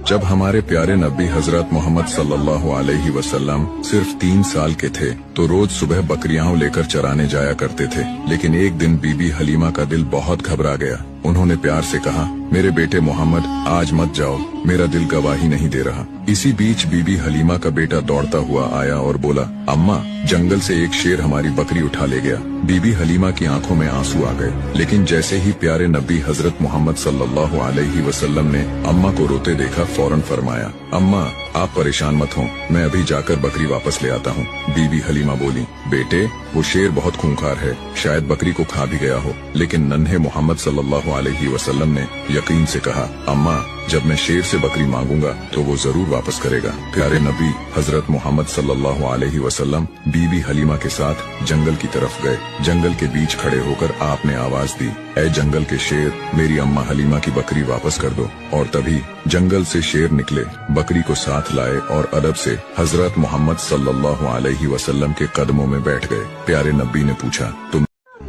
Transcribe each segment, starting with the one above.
जब हमारे प्यारे नबी हजरत मोहम्मद सल्लल्लाहु अलैहि वसल्लम सिर्फ 3 साल के थे तो रोज सुबह बकरियां लेकर चराने जाया करते थे। लेकिन एक दिन बीबी हलीमा का दिल बहुत घबरा गया। उन्होंने प्यार से कहा, मेरे बेटे मोहम्मद आज मत जाओ, मेरा दिल गवाही नहीं दे रहा। इसी बीच बीबी हलीमा का बेटा दौड़ता हुआ आया और बोला, अम्मा जंगल से एक शेर हमारी बकरी उठा ले गया। बीबी हलीमा की आंखों में आंसू आ गए। लेकिन जैसे ही प्यारे नबी हजरत मोहम्मद सल्लल्लाहु अलैहि वसल्लम ने अम्मा को रोते देखा, फौरन फरमाया, अम्मा आप परेशान मत हो, मैं अभी जाकर बकरी वापस ले आता हूँ। बीबी हलीमा बोली, बेटे वो शेर बहुत खूंखार है, शायद बकरी को खा भी गया हो। लेकिन नन्हे मोहम्मद सल्लल्लाहु अलैहि वसल्लम ने यकीन से कहा, अम्मा जब मैं शेर से बकरी मांगूंगा तो वो जरूर वापस करेगा। प्यारे नबी हजरत मोहम्मद सल्लल्लाहु अलैहि वसल्लम बीबी हलीमा के साथ जंगल की तरफ गए। जंगल के बीच खड़े होकर आपने आवाज दी, ऐ जंगल के शेर, मेरी अम्मा हलीमा की बकरी वापस कर दो। और तभी जंगल से शेर निकले, बकरी को साथ लाए और अदब से हजरत मोहम्मद सल्लल्लाहु अलैहि वसल्लम के कदमों में बैठ गए। प्यारे नबी ने पूछा, तुम?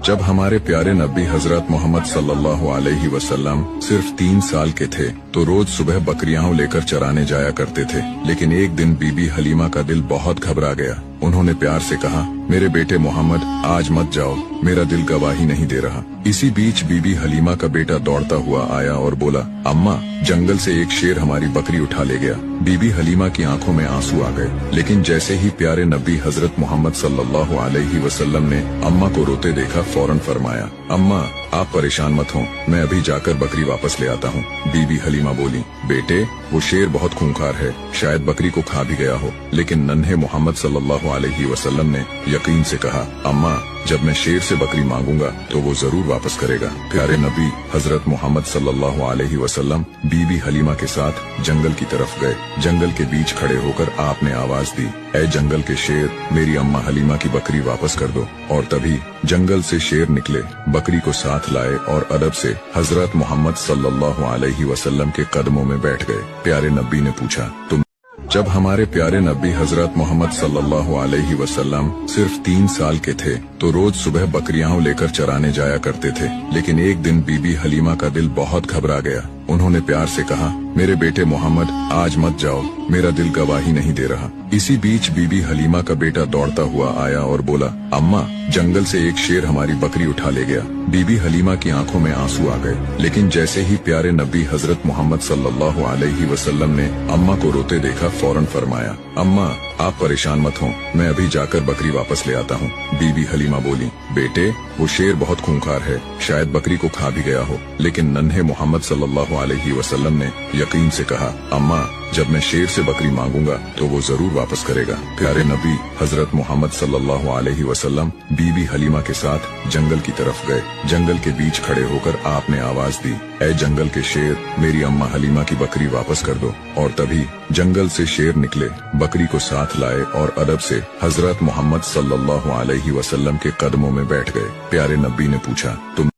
जब हमारे प्यारे नबी हजरत मोहम्मद सल्लल्लाहु अलैहि वसल्लम सिर्फ 3 साल के थे तो रोज सुबह बकरियां लेकर चराने जाया करते थे। लेकिन एक दिन बीबी हलीमा का दिल बहुत घबरा गया। उन्होंने प्यार से कहा, मेरे बेटे मोहम्मद आज मत जाओ, मेरा दिल गवाही नहीं दे रहा। इसी बीच बीबी हलीमा का बेटा दौड़ता हुआ आया और बोला, अम्मा जंगल से एक शेर हमारी बकरी उठा ले गया। बीबी हलीमा की आंखों में आंसू आ गए। लेकिन जैसे ही प्यारे नबी हजरत मोहम्मद सल्लल्लाहु अलैहि वसल्लम ने अम्मा को रोते देखा, फौरन फरमाया, अम्मा आप परेशान मत हो, मैं अभी जाकर बकरी वापस ले आता हूँ। बीबी हलीमा बोली, बेटे वो शेर बहुत खूंखार है, शायद बकरी को खा भी गया हो। लेकिन नन्हे मोहम्मद सल्लल्लाहु अलैहि वसल्लम ने यकीन से कहा, अम्मा जब मैं शेर से बकरी मांगूंगा तो वो जरूर वापस करेगा। प्यारे नबी हजरत मोहम्मद सल्लल्लाहु अलैहि वसल्लम बीबी हलीमा के साथ जंगल की तरफ गए। जंगल के बीच खड़े होकर आपने आवाज दी, ऐ जंगल के शेर, मेरी अम्मा हलीमा की बकरी वापस कर दो। और तभी जंगल से शेर निकले, बकरी को साथ लाए और अदब से हजरत मोहम्मद सल्लल्लाहु अलैहि वसल्लम के कदमों में बैठ गए। प्यारे नबी ने पूछा, तुम? जब हमारे प्यारे नबी हजरत मोहम्मद सल्लल्लाहु अलैहि वसल्लम सिर्फ 3 साल के थे तो रोज सुबह बकरियां लेकर चराने जाया करते थे। लेकिन एक दिन बीबी हलीमा का दिल बहुत घबरा गया। उन्होंने प्यार से कहा, मेरे बेटे मोहम्मद आज मत जाओ, मेरा दिल गवाही नहीं दे रहा। इसी बीच बीबी हलीमा का बेटा दौड़ता हुआ आया और बोला, अम्मा जंगल से एक शेर हमारी बकरी उठा ले गया। बीबी हलीमा की आंखों में आंसू आ गए। लेकिन जैसे ही प्यारे नबी हजरत मोहम्मद सल्लल्लाहु अलैहि वसल्लम ने अम्मा को रोते देखा, फौरन फरमाया, अम्मा आप परेशान मत हो, मैं अभी जाकर बकरी वापस ले आता हूँ। बीबी हलीमा बोली, बेटे वो शेर बहुत खूंखार है, शायद बकरी को खा भी गया हो। लेकिन नन्हे मोहम्मद सल्लल्लाहु अलैहि वसल्लम ने यकीन से कहा, अम्मा जब मैं शेर से बकरी मांगूंगा तो वो जरूर वापस करेगा। प्यारे नबी हजरत मोहम्मद सल्लल्लाहु अलैहि वसल्लम बीबी हलीमा के साथ जंगल की तरफ गए। जंगल के बीच खड़े होकर आपने आवाज दी, ऐ जंगल के शेर, मेरी अम्मा हलीमा की बकरी वापस कर दो। और तभी जंगल से शेर निकले, बकरी को साथ लाए और अदब से हजरत मोहम्मद सल्लल्लाहु अलैहि वसल्लम के कदमों में बैठ गए। प्यारे नबी ने पूछा, तुम?